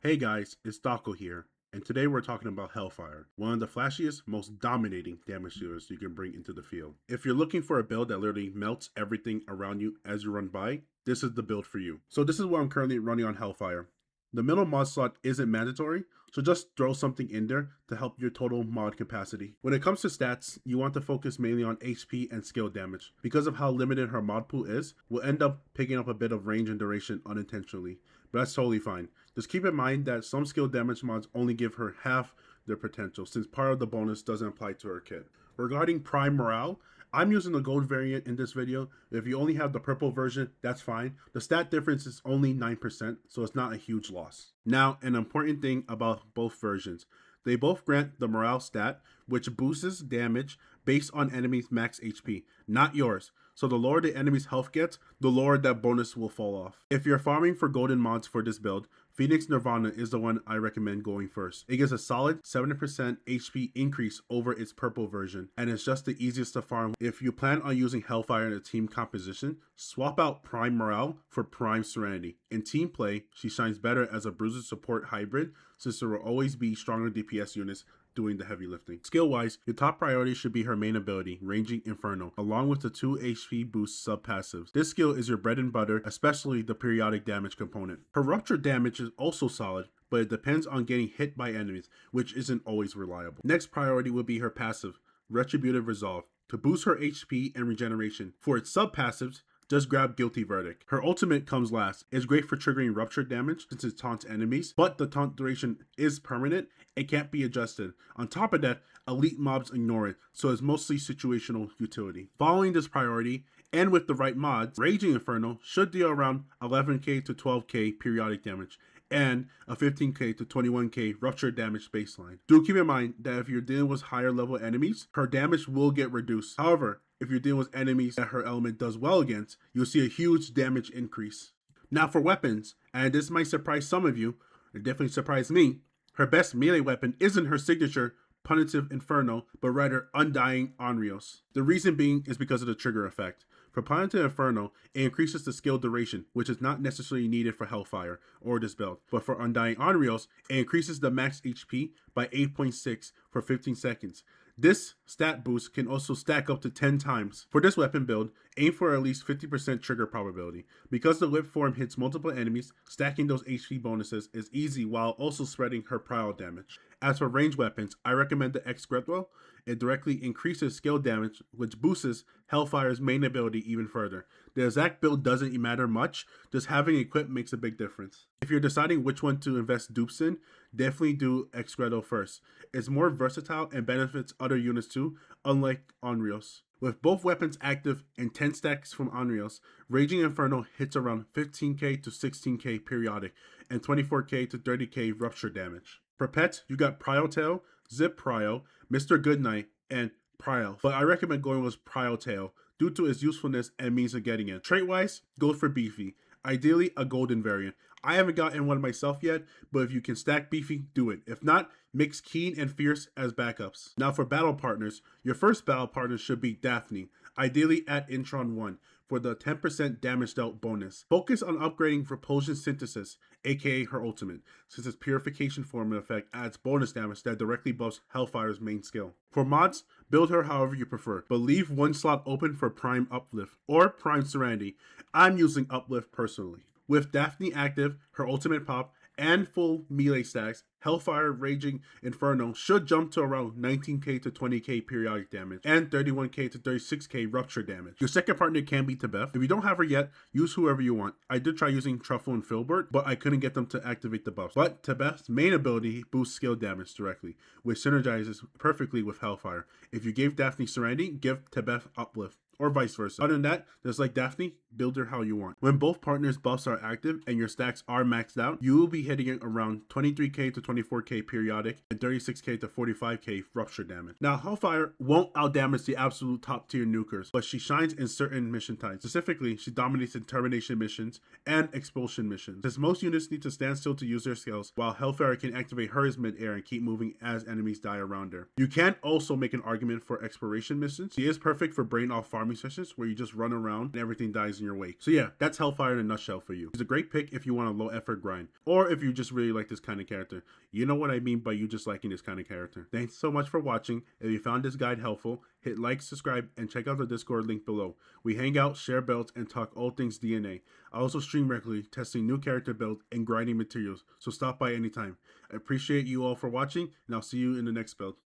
Hey guys, it's Daco here, and today we're talking about HellFire, one of the flashiest, most dominating damage dealers you can bring into the field. If you're looking for a build that literally melts everything around you as you run by, this is the build for you. So this is what I'm currently running on HellFire. The middle mod slot isn't mandatory, so just throw something in there to help your total mod capacity. When it comes to stats, you want to focus mainly on HP and skill damage. Because of how limited her mod pool is, we'll end up picking up a bit of range and duration unintentionally, but that's totally fine. Just keep in mind that some skill damage mods only give her half their potential, since part of the bonus doesn't apply to her kit. Regarding Prime Morale, I'm using the gold variant in this video. If you only have the purple version, that's fine. The stat difference is only 9%, so it's not a huge loss. Now, an important thing about both versions. They both grant the morale stat, which boosts damage based on enemies' max HP, not yours. So the lower the enemy's health gets, the lower that bonus will fall off. If you're farming for golden mods for this build, Phoenix Nirvana is the one I recommend going first. It gives a solid 70% HP increase over its purple version, and it's just the easiest to farm. If you plan on using HellFire in a team composition, swap out Prime Morale for Prime Serenity. In team play, she shines better as a bruiser support hybrid, since there will always be stronger DPS units doing the heavy lifting. Skill-wise, your top priority should be her main ability, Raging Inferno, along with the 2 HP boost sub-passives. This skill is your bread and butter, especially the periodic damage component. Her rupture damage is also solid, but it depends on getting hit by enemies, which isn't always reliable. Next priority would be her passive, Retributive Resolve, to boost her HP and regeneration. For its sub-passives, just grab Guilty Verdict. Her ultimate comes last. It's great for triggering rupture damage since it taunts enemies, but the taunt duration is permanent. It can't be adjusted. On top of that, elite mobs ignore it, so it's mostly situational utility. Following this priority, and with the right mods, Raging Inferno should deal around 11k to 12k periodic damage, and a 15k to 21k rupture damage baseline. Do keep in mind that if you're dealing with higher level enemies, her damage will get reduced. However, if you're dealing with enemies that her element does well against, you'll see a huge damage increase. Now for weapons, and this might surprise some of you, it definitely surprised me, her best melee weapon isn't her signature Punitive Inferno, but rather Undying Onryo's. The reason being is because of the trigger effect. For Punitive Inferno, it increases the skill duration, which is not necessarily needed for HellFire or this build. But for Undying Onryo's, it increases the max HP by 8.6 for 15 seconds. This stat boost can also stack up to 10 times. For this weapon build, aim for at least 50% trigger probability. Because the whip form hits multiple enemies, stacking those HP bonuses is easy while also spreading her prile damage. As for range weapons, I recommend the X-Gretwell. It directly increases skill damage, which boosts HellFire's main ability even further. The exact build doesn't matter much, just having equipped makes a big difference. If you're deciding which one to invest dupes in, definitely do X-Gretwell first. It's more versatile and benefits other units too, unlike Onryo's. With both weapons active and 10 stacks from Onryo's, Raging Inferno hits around 15k to 16k periodic and 24k to 30k rupture damage. For pets, you got Priotail, Zip Prio, Mr. Goodnight, and Prio, but I recommend going with Priotail due to its usefulness and means of getting it. Trait-wise, go for Beefy. Ideally, a golden variant. I haven't gotten one myself yet, but if you can stack Beefy, do it. If not, mix Keen and Fierce as backups. Now for battle partners, your first battle partner should be Daphne, ideally at Intron 1, for the 10% damage dealt bonus. Focus on upgrading Repulsion Synthesis, aka her ultimate, since its Purification Formula effect adds bonus damage that directly buffs HellFire's main skill. For mods, build her however you prefer, but leave one slot open for Prime Uplift or Prime Serenity. I'm using Uplift personally. With Daphne active, her ultimate pop, and full melee stacks, HellFire Raging Inferno should jump to around 19k to 20k periodic damage and 31k to 36k rupture damage. Your second partner can be Tebeth. If you don't have her yet, use whoever you want. I did try using Truffle and Filbert, but I couldn't get them to activate the buffs. But Tebeth's main ability boosts skill damage directly, which synergizes perfectly with HellFire. If you gave Daphne Serenity, give Tebeth Uplift, or vice versa. Other than that, just like Daphne, build her how you want. When both partners' buffs are active and your stacks are maxed out, you will be hitting it around 23k to 24k periodic and 36k to 45k rupture damage. Now, HellFire won't outdamage the absolute top tier nukers, but she shines in certain mission types. Specifically, she dominates in termination missions and expulsion missions, since most units need to stand still to use their skills, while HellFire can activate hers mid-air and keep moving as enemies die around her. You can also make an argument for exploration missions. She is perfect for brain off farm farming sessions where you just run around and everything dies in your wake. So yeah, that's HellFire in a nutshell for you. It's a great pick if you want a low effort grind, or if you just really like this kind of character. You know what I mean by you just liking this kind of character. Thanks so much for watching. If you found this guide helpful, hit like, subscribe, and check out the Discord link below. We hang out, share builds, and talk all things DNA. I also stream regularly, testing new character builds and grinding materials, so stop by anytime. I appreciate you all for watching, and I'll see you in the next build.